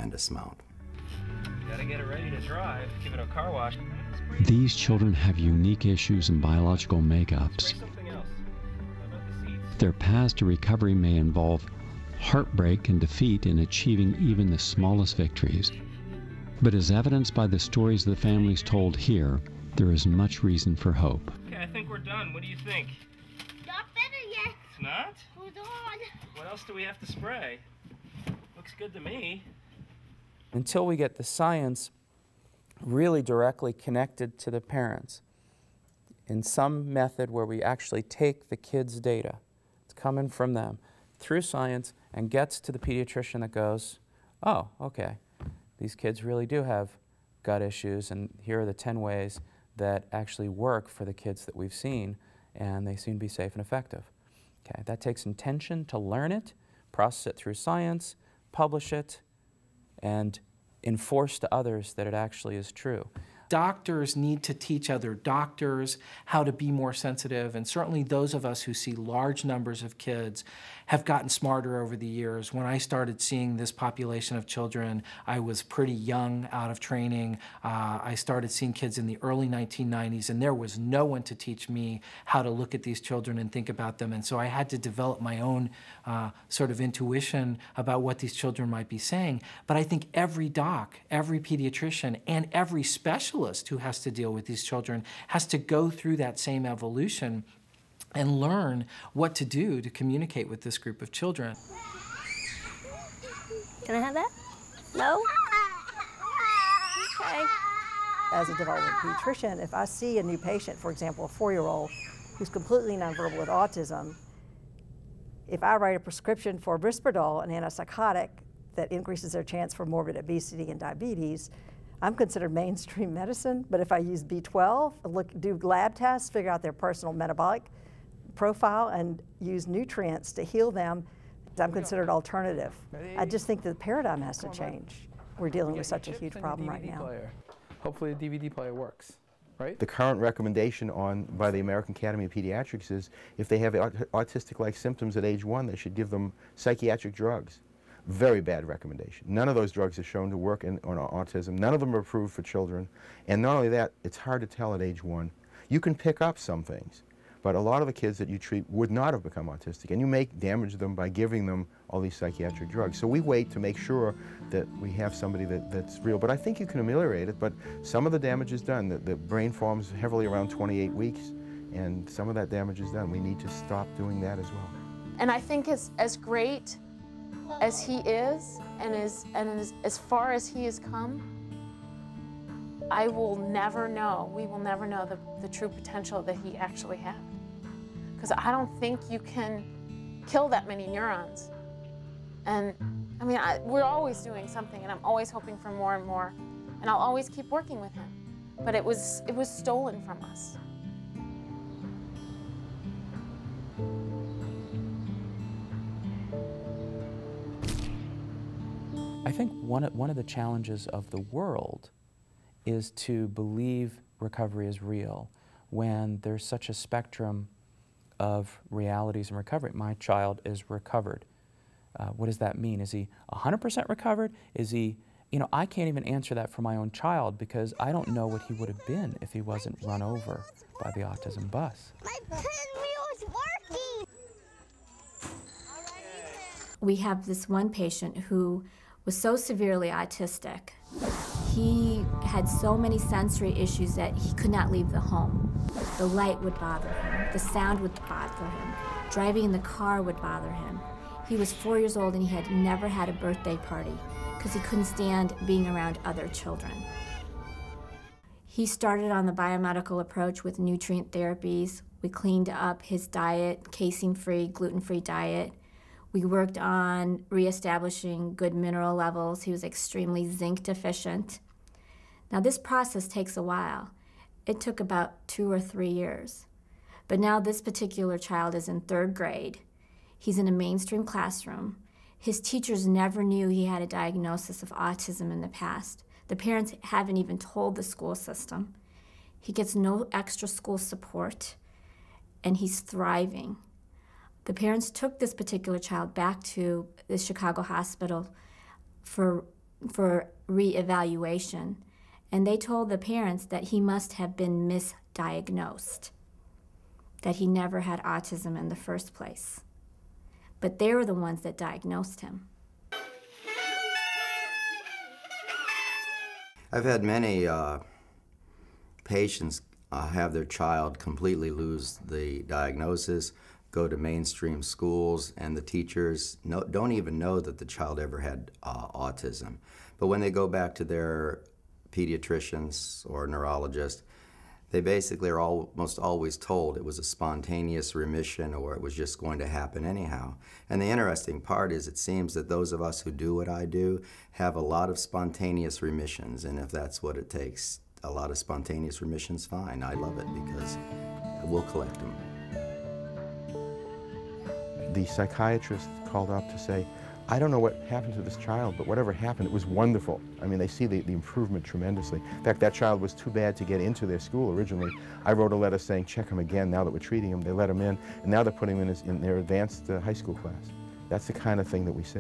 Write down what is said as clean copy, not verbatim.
tremendous amount. Gotta get it ready to drive, give it a car wash. These children have unique issues and biological makeups. Their paths to recovery may involve heartbreak and defeat in achieving even the smallest victories. But as evidenced by the stories the families told here, there is much reason for hope. Okay, I think we're done. What do you think? Not better yet. It's not? Hold on. What else do we have to spray? Looks good to me. Until we get the science really directly connected to the parents in some method where we actually take the kids' data, it's coming from them, through science and gets to the pediatrician that goes, oh, okay, these kids really do have gut issues, and here are the 10 ways that actually work for the kids that we've seen, and they seem to be safe and effective. Okay, that takes intention to learn it, process it through science, publish it, and enforce to others that it actually is true. Doctors need to teach other doctors how to be more sensitive, and certainly those of us who see large numbers of kids have gotten smarter over the years. When I started seeing this population of children, I was pretty young, out of training. I started seeing kids in the early 1990s, and there was no one to teach me how to look at these children and think about them, and so I had to develop my own sort of intuition about what these children might be saying. But I think every doc, every pediatrician, and every specialist who has to deal with these children has to go through that same evolution and learn what to do to communicate with this group of children. Can I have that? No? Okay. As a developmental pediatrician, if I see a new patient, for example, a 4-year-old who's completely nonverbal with autism, if I write a prescription for Risperdal, an antipsychotic that increases their chance for morbid obesity and diabetes, I'm considered mainstream medicine, but if I use B12, do lab tests, figure out their personal metabolic profile, and use nutrients to heal them, I'm considered alternative. I just think the paradigm has to change. We're dealing with such a huge problem right now. Hopefully the DVD player works, right? The current recommendation by the American Academy of Pediatrics is if they have autistic-like symptoms at age 1, they should give them psychiatric drugs. Very bad recommendation. None of those drugs are shown to work on autism. None of them are approved for children. And not only that, it's hard to tell at age 1. You can pick up some things, but a lot of the kids that you treat would not have become autistic, and you may damage them by giving them all these psychiatric drugs. So we wait to make sure that we have somebody that's real. But I think you can ameliorate it, but some of the damage is done. The brain forms heavily around 28 weeks, and some of that damage is done. We need to stop doing that as well. And I think as great as he is, and as far as he has come, I will never know, we will never know the true potential that he actually had. Because I don't think you can kill that many neurons. And I mean, we're always doing something, and I'm always hoping for more and more, and I'll always keep working with him. But it was stolen from us. I think one of the challenges of the world is to believe recovery is real when there's such a spectrum of realities in recovery. My child is recovered. What does that mean? Is he 100% recovered? Is he, I can't even answer that for my own child because I don't know what he would have been if he wasn't run over by the autism bus. My pinwheel is working! We have this one patient who was so severely autistic. He had so many sensory issues that he could not leave the home. The light would bother him, the sound would bother him, driving in the car would bother him. He was 4 years old and he had never had a birthday party because he couldn't stand being around other children. He started on the biomedical approach with nutrient therapies. We cleaned up his diet, casein-free, gluten-free diet. We worked on reestablishing good mineral levels. He was extremely zinc deficient. Now this process takes a while. It took about 2 or 3 years. But now this particular child is in 3rd grade. He's in a mainstream classroom. His teachers never knew he had a diagnosis of autism in the past. The parents haven't even told the school system. He gets no extra school support, and he's thriving. The parents took this particular child back to the Chicago hospital for for reevaluation, and they told the parents that he must have been misdiagnosed, that he never had autism in the first place. But they were the ones that diagnosed him. I've had many patients have their child completely lose the diagnosis, go to mainstream schools, and the teachers don't even know that the child ever had autism. But when they go back to their pediatricians or neurologists, they basically are almost always told it was a spontaneous remission or it was just going to happen anyhow. And the interesting part is it seems that those of us who do what I do have a lot of spontaneous remissions, and if that's what it takes, a lot of spontaneous remissions, fine. I love it because we'll collect them. The psychiatrist called up to say, I don't know what happened to this child, but whatever happened, it was wonderful. I mean, they see the improvement tremendously. In fact, that child was too bad to get into their school originally. I wrote a letter saying, check him again now that we're treating him. They let him in, and now they're putting him in their advanced high school class. That's the kind of thing that we see.